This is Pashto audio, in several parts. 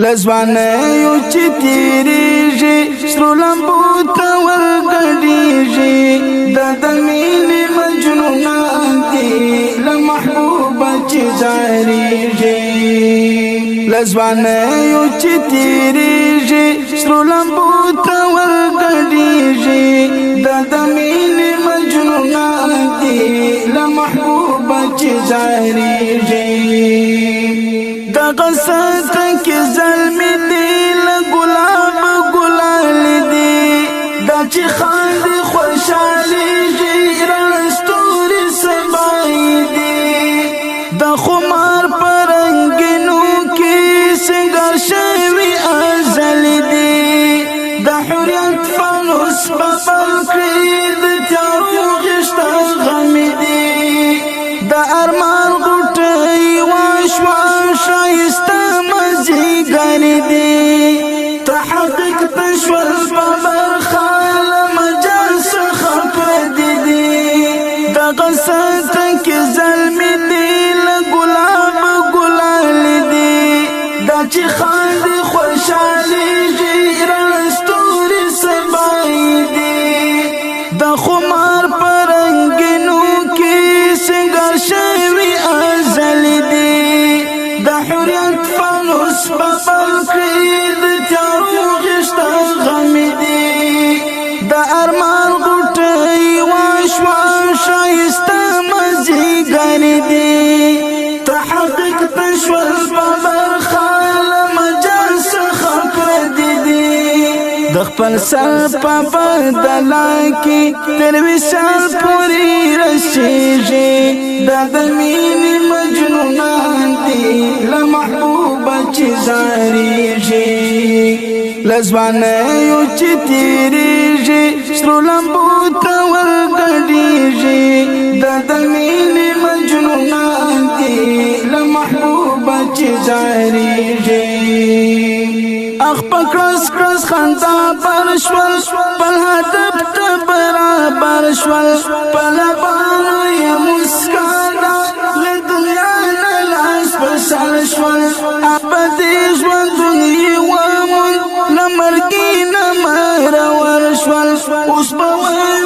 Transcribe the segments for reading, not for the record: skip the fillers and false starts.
لزوانیو چی تیریږي سرو لمبو ته ورګډیږي د مینې مجنونان دي له محبوبه چې ځاریږي لزوانیو چی تیریږي سرو لمبو ته ورګډیږي د مینې مجنونان دي له محبوبه چې ځاریږي غسات کی ظلمی دی لگلاب گلال دی دا چی خاند خوشحالی جیرانستوری سبائی دی دا خمار پرنگنو کی سنگر شوی ازل دی دا حریت فانوس ببل کرید تیارو غشتا غم دی دا ارمان غوٹی واشوان شایسته مزیګر دی تحقیق تشول په برخه له مجال څخه پردي دي دغه سات کې ظلمي دي له ګلاب ګلال دي دا چې خاندي خوشحالېږي رستوري سبای دي د خمار په رنګینو کې سنګر شوي ازل دي د حریت فانوس ببل کرید تیارو غشتا غم دی د ارمان غوټی واشوان شایسته مزیګر دی تحقیق تشول په برخه له مجال څخه پردي دي د خپل سر په بدله کې تر وصال پورې رسېږي د مینې مجنونان دي له محبوبه چې ځاریږي لزوانیو چې تیریږي سرو لمبو ته ورګډیږي د مینې مجنونان دي له محبوبه چې ځاریږي اخ پکړس کړس خندا برشول بل هدف ته برابر شول بل بانو یا مسکانا له دنیا نه لاس پسال شول ابدي ژوند دنیا ومن لمرګي نه مرور شول اوس په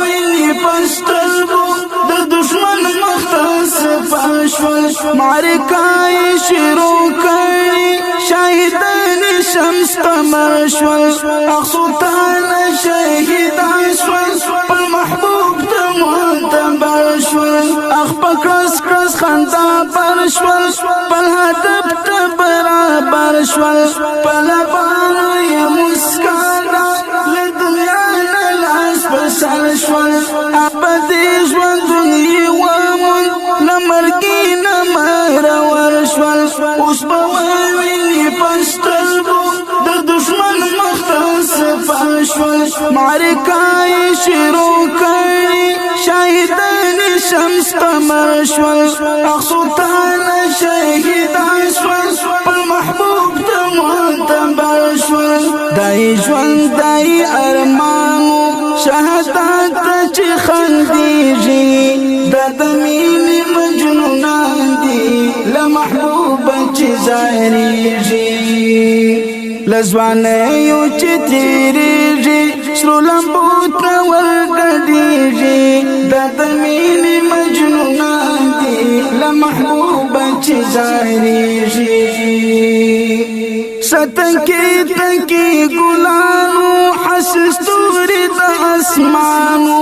ویني پستلګو د دشمن مختص فشول معرکای شروع کړي شهیدان شمس تمرشول اخسوتان شهید عشول پل محبوب تمعتبر شول اخ پکرس کرس خندا برشول پل هدف تبرابر شول پل بانو یا مسکانا لدنیا نلاس بسال شول ابدی ژوند دنیا ومن لمرګي نمرور شول اوس به ویني پستلګو د دشمن مختص فشول معرکای شروع کړي شهیدان شمس تمرشول اخسوتان شهید عشول پل محبوب تمعتبر شول دای ژوند دای ارمانو شهادت چې خندېږي د مینې مجنونان دي له محبوبه چې ځاریږي لزوانیو چې تیریږي سرو لمبو ته ورګډیږي د مینې مجنونان دي له محبوبه چې ځاریږي ستنکي تنکي ګلانو حسستوري د اسمانو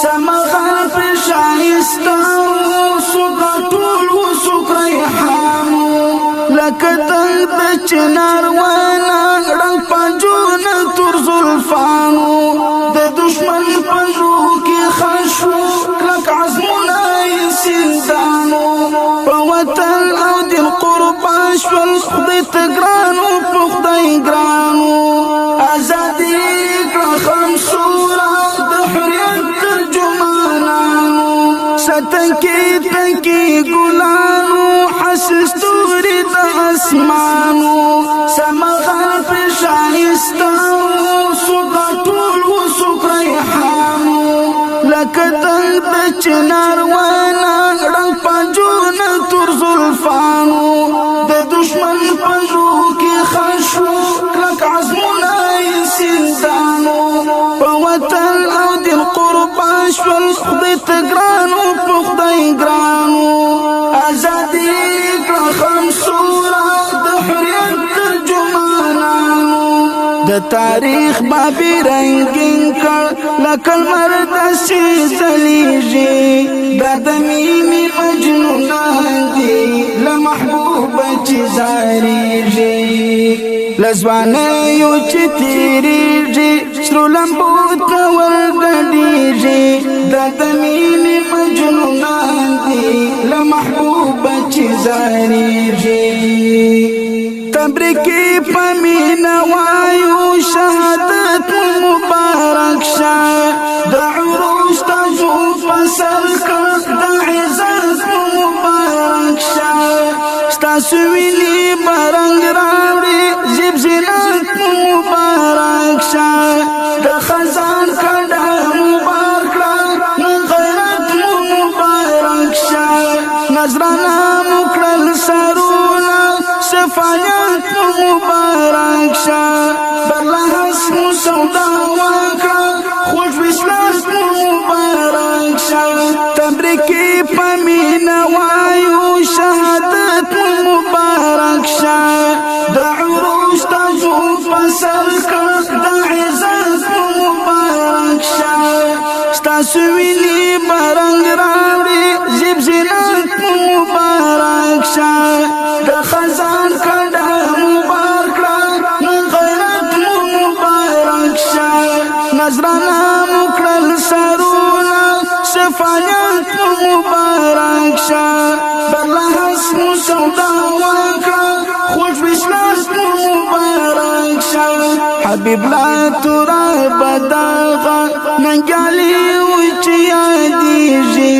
سمغان پر شایسته سوګه ټول وسوک ریحانو لکه تنگ د چنار وانا رنگ پنجونه تر زلفانو د دشمن پنجو کې خشو کلک عزمونه سندانو په وطن او دین قربان شول خدای ته ګرانو په خدای ګرانو ازادي کړه خمسوره د حریت ترجمانانو ستنکي تنکي ګلانو حسستوري د اسمانو سمغان پر شایسته سوګه ټول وسوک ریحانو لکه تنگ د چنار وانا رنگ پنجونه تر زلفانو د دشمن پنجو کې خشو ته ګرانو په خدای ګرانو ازادي کړه خمسوره د حریت ترجمانانو د تاریخ بابي رنگین کړ لکه لمر داسې ځلیږي دا د مینې مجنونان دي له محبوبه چې زارېږي له ځوانیو چې تېرېږي سرو لمبو ته ورګډېږي دا د مینې مجنونان دي له محبوبه چې زارېږي تبریکې په مینه وایو شهادت مبارک شه د عروج تاجو په سر کړ د عزت مبارک شه ستاسو وینې به رنګ راوړي ژب زینت مبارک شه د خزان کډه مبارک کړه نن غیرت مبارک شه نظرانه مو کړل سرونه شفاعت مبارک شه برلحظ مو سودا وکړه خوش وسلاس مبارک شه تبریکې په مینه وایو شهادت مبارک شه د عروج تاجو په سر کړ د عزت مبارک شه ستاسو وینې به رنګ راوړي ژب زینت مبارک شه د خزان کډه مبارک کړه نن غیرت مبارک شه نظرانه مو کړل سرونه شفاعت مبارک شه برلحظ مو سودا وکړه خوش وسلاس مبارک شه حبیب لا تورا بداغه ننګالي وي چې یادېږي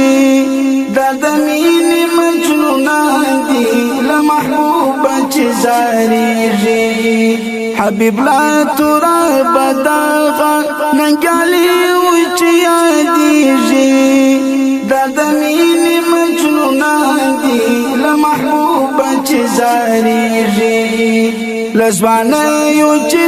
دا د مینې مجنونان دي له محبوبه چې زارېږي حبیب لا تورا بداغه ننګالي وي چې یادېږي دا د مینې مجنونان دي له محبوبه چې زارېږي له ځوانیو چې